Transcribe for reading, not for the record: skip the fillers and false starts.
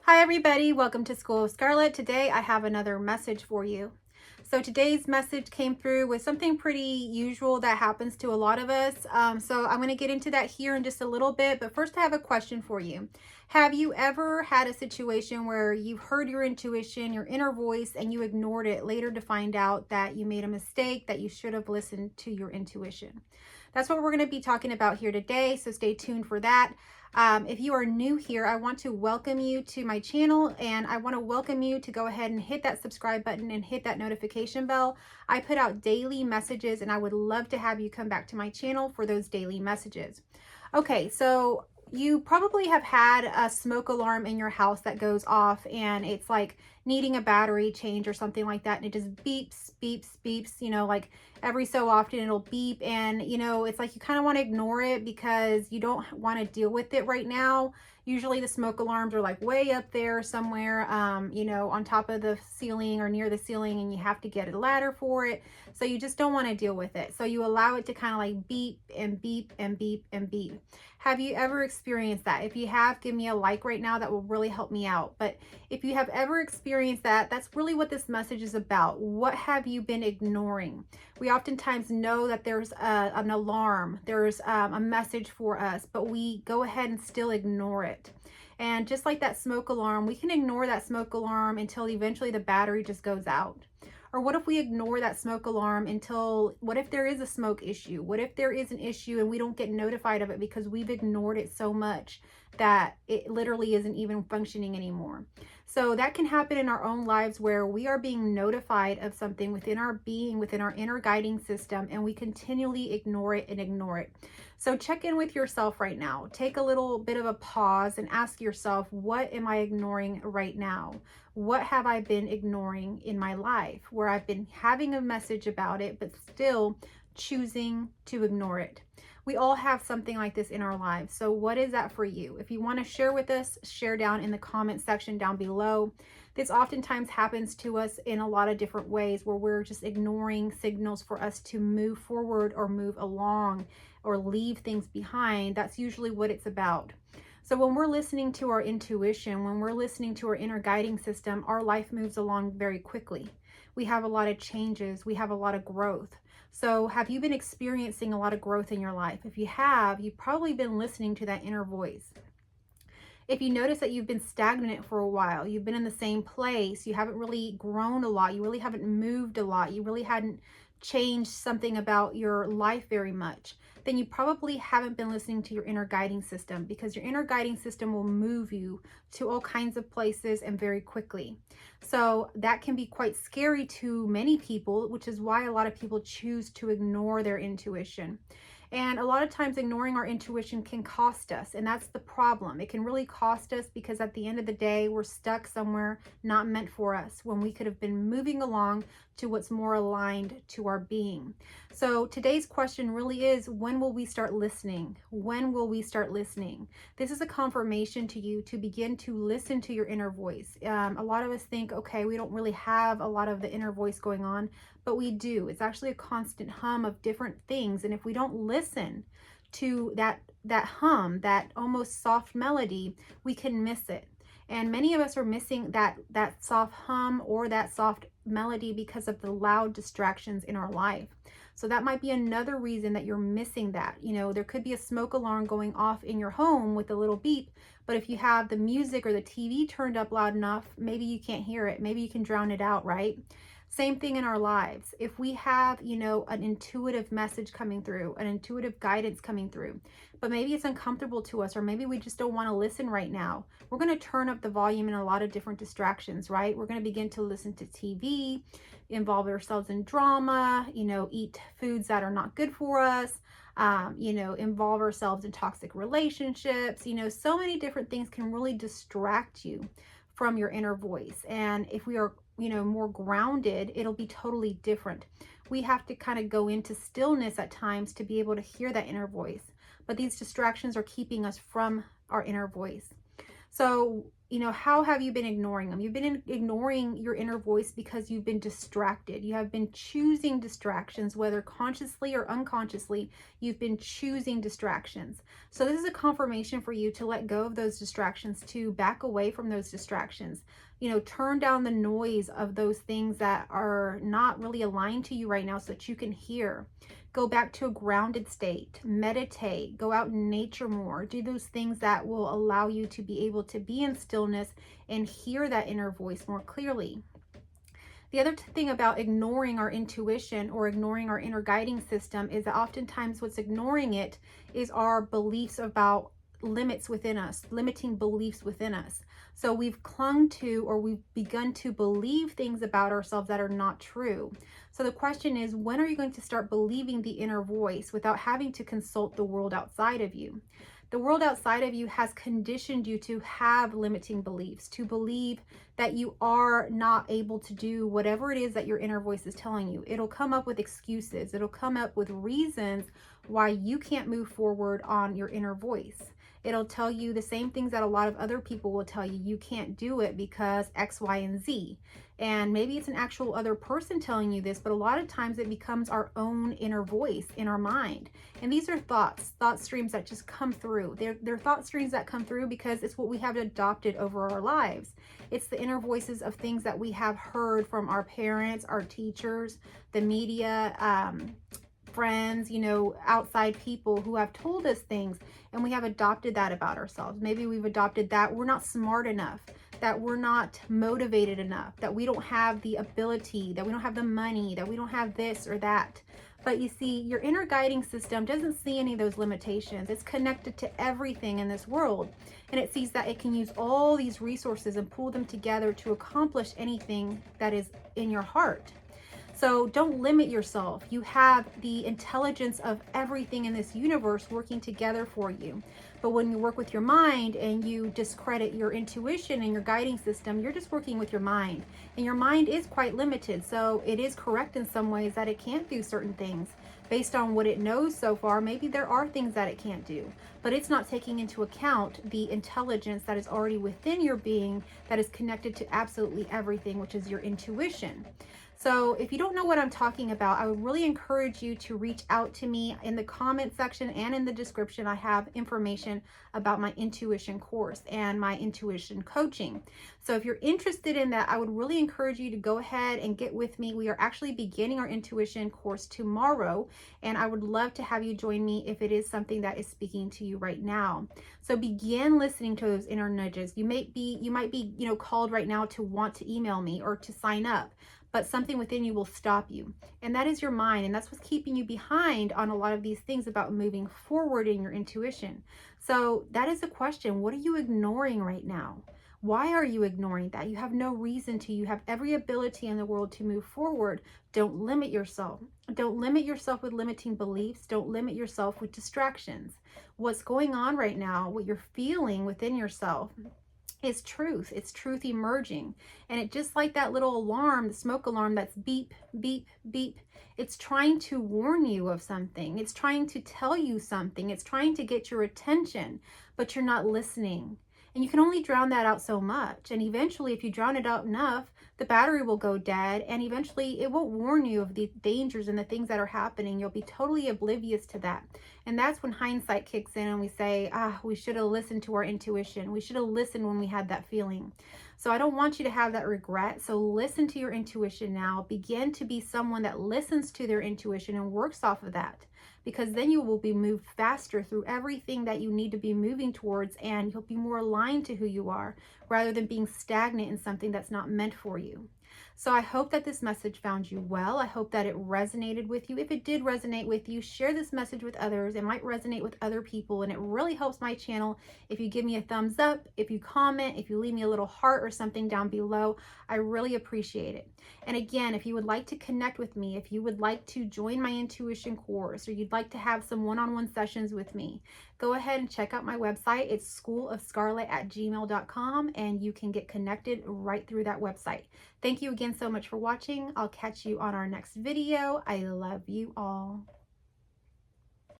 Hi everybody, welcome to School of Scarlet. Today I have another message for you. So today's message came through with something pretty usual that happens to a lot of us. So I'm going to get into that here in just a little bit, but first I have a question for you. Have you ever had a situation where you heard your intuition, your inner voice, and you ignored it later to find out that you made a mistake, that you should have listened to your intuition? That's what we're going to be talking about here today, so stay tuned for that. If you are new here, I want to welcome you to my channel, and I want to welcome you to go ahead and hit that subscribe button and hit that notification bell. I put out daily messages, and I would love to have you come back to my channel for those daily messages. Okay, so you probably have had a smoke alarm in your house that goes off, and it's like needing a battery change or something like that, and it just beeps, beeps, beeps, like every so often it'll beep, and it's like you kind of want to ignore it because you don't want to deal with it right now. Usually the smoke alarms are like way up there somewhere, on top of the ceiling or near the ceiling, and you have to get a ladder for it. So you just don't want to deal with it. So you allow it to kind of like beep and beep and beep and beep. Have you ever experienced that? If you have, give me a like right now. That will really help me out. But if you have ever experienced that, that's really what this message is about. What have you been ignoring? We oftentimes know that there's an alarm, there's a message for us, but we go ahead and still ignore it. And just like that smoke alarm, we can ignore that smoke alarm until eventually the battery just goes out. Or what if we ignore that smoke alarm until, what if there is a smoke issue? What if there is an issue and we don't get notified of it because we've ignored it so much that it literally isn't even functioning anymore? So that can happen in our own lives where we are being notified of something within our being, within our inner guiding system, and we continually ignore it and ignore it. So check in with yourself right now. Take a little bit of a pause and ask yourself, what am I ignoring right now? What have I been ignoring in my life where I've been having a message about it, but still choosing to ignore it? We all have something like this in our lives. So what is that for you? If you want to share with us, share down in the comment section down below. This oftentimes happens to us in a lot of different ways where we're just ignoring signals for us to move forward or move along or leave things behind. That's usually what it's about. So when we're listening to our intuition, when we're listening to our inner guiding system, our life moves along very quickly. We have a lot of changes. We have a lot of growth. So have you been experiencing a lot of growth in your life? If you have, you've probably been listening to that inner voice. If you notice that you've been stagnant for a while, you've been in the same place, you haven't really grown a lot, you really haven't moved a lot, you really hadn't changed something about your life very much, then you probably haven't been listening to your inner guiding system, because your inner guiding system will move you to all kinds of places and very quickly. So that can be quite scary to many people, which is why a lot of people choose to ignore their intuition. And a lot of times ignoring our intuition can cost us, and that's the problem. It can really cost us because at the end of the day, we're stuck somewhere not meant for us when we could have been moving along to what's more aligned to our being. So today's question really is, when will we start listening? When will we start listening? This is a confirmation to you to begin to listen to your inner voice. A lot of us think, okay, we don't really have a lot of the inner voice going on, but we do. It's actually a constant hum of different things. And if we don't listen to that hum, that almost soft melody, we can miss it. And many of us are missing that soft hum or that soft melody because of the loud distractions in our life. So that might be another reason that you're missing that. There could be a smoke alarm going off in your home with a little beep, but if you have the music or the TV turned up loud enough, maybe you can't hear it. Maybe you can drown it out, right? Same thing in our lives. If we have, an intuitive message coming through, an intuitive guidance coming through, but maybe it's uncomfortable to us, or maybe we just don't want to listen right now, we're going to turn up the volume in a lot of different distractions, right? We're going to begin to listen to TV, involve ourselves in drama, eat foods that are not good for us, involve ourselves in toxic relationships. So many different things can really distract you from your inner voice. And if we are more grounded, it'll be totally different. We have to kind of go into stillness at times to be able to hear that inner voice. But these distractions are keeping us from our inner voice. So You know, how have you been ignoring them? You've been ignoring your inner voice because you've been distracted. You have been choosing distractions, whether consciously or unconsciously, you've been choosing distractions. So this is a confirmation for you to let go of those distractions, to back away from those distractions. You know, turn down the noise of those things that are not really aligned to you right now so that you can hear. Go back to a grounded state, meditate, go out in nature more, do those things that will allow you to be able to be in stillness and hear that inner voice more clearly. The other thing about ignoring our intuition or ignoring our inner guiding system is that oftentimes what's ignoring it is our beliefs about limits within us, limiting beliefs within us. So we've clung to, or we've begun to believe things about ourselves that are not true. So the question is, when are you going to start believing the inner voice without having to consult the world outside of you? The world outside of you has conditioned you to have limiting beliefs, to believe that you are not able to do whatever it is that your inner voice is telling you. It'll come up with excuses. It'll come up with reasons why you can't move forward on your inner voice. It'll tell you the same things that a lot of other people will tell you. You can't do it because X, Y, and Z. And maybe it's an actual other person telling you this, but a lot of times it becomes our own inner voice in our mind. And these are thought streams that just come through. They're thought streams that come through because it's what we have adopted over our lives. It's the inner voices of things that we have heard from our parents, our teachers, the media, friends, you know, outside people who have told us things, and we have adopted that about ourselves. Maybe we've adopted that we're not smart enough, that we're not motivated enough, that we don't have the ability, that we don't have the money, that we don't have this or that. But you see, your inner guiding system doesn't see any of those limitations. It's connected to everything in this world, and it sees that it can use all these resources and pull them together to accomplish anything that is in your heart. So don't limit yourself. You have the intelligence of everything in this universe working together for you. But when you work with your mind and you discredit your intuition and your guiding system, you're just working with your mind. And your mind is quite limited. So it is correct in some ways that it can't do certain things. Based on what it knows so far, maybe there are things that it can't do. But it's not taking into account the intelligence that is already within your being that is connected to absolutely everything, which is your intuition. So if you don't know what I'm talking about, I would really encourage you to reach out to me in the comment section and in the description. I have information about my intuition course and my intuition coaching. So if you're interested in that, I would really encourage you to go ahead and get with me. We are actually beginning our intuition course tomorrow, and I would love to have you join me if it is something that is speaking to you right now. So begin listening to those inner nudges. You might be, you know, called right now to want to email me or to sign up, but something within you will stop you. And that is your mind. And that's what's keeping you behind on a lot of these things about moving forward in your intuition. So that is the question. What are you ignoring right now? Why are you ignoring that? You have no reason to. You have every ability in the world to move forward. Don't limit yourself. Don't limit yourself with limiting beliefs. Don't limit yourself with distractions. What's going on right now, what you're feeling within yourself, is truth. It's truth emerging. And it just like that little alarm, the smoke alarm that's beep, beep, beep. It's trying to warn you of something. It's trying to tell you something. It's trying to get your attention, but you're not listening. And you can only drown that out so much. And eventually, if you drown it out enough, the battery will go dead. And eventually, it won't warn you of the dangers and the things that are happening. You'll be totally oblivious to that. And that's when hindsight kicks in and we say, we should have listened to our intuition. We should have listened when we had that feeling. So I don't want you to have that regret. So listen to your intuition now. Begin to be someone that listens to their intuition and works off of that, because then you will be moved faster through everything that you need to be moving towards, and you'll be more aligned to who you are rather than being stagnant in something that's not meant for you. So I hope that this message found you well. I hope that it resonated with you. If it did resonate with you, share this message with others. It might resonate with other people, and it really helps my channel if you give me a thumbs up, if you comment, if you leave me a little heart or something down below. I really appreciate it. And again, if you would like to connect with me, if you would like to join my intuition course, or you'd like to have some one-on-one sessions with me, go ahead and check out my website. It's schoolofscarlet@gmail.com, and you can get connected right through that website. Thank you again so much for watching. I'll catch you on our next video. I love you all.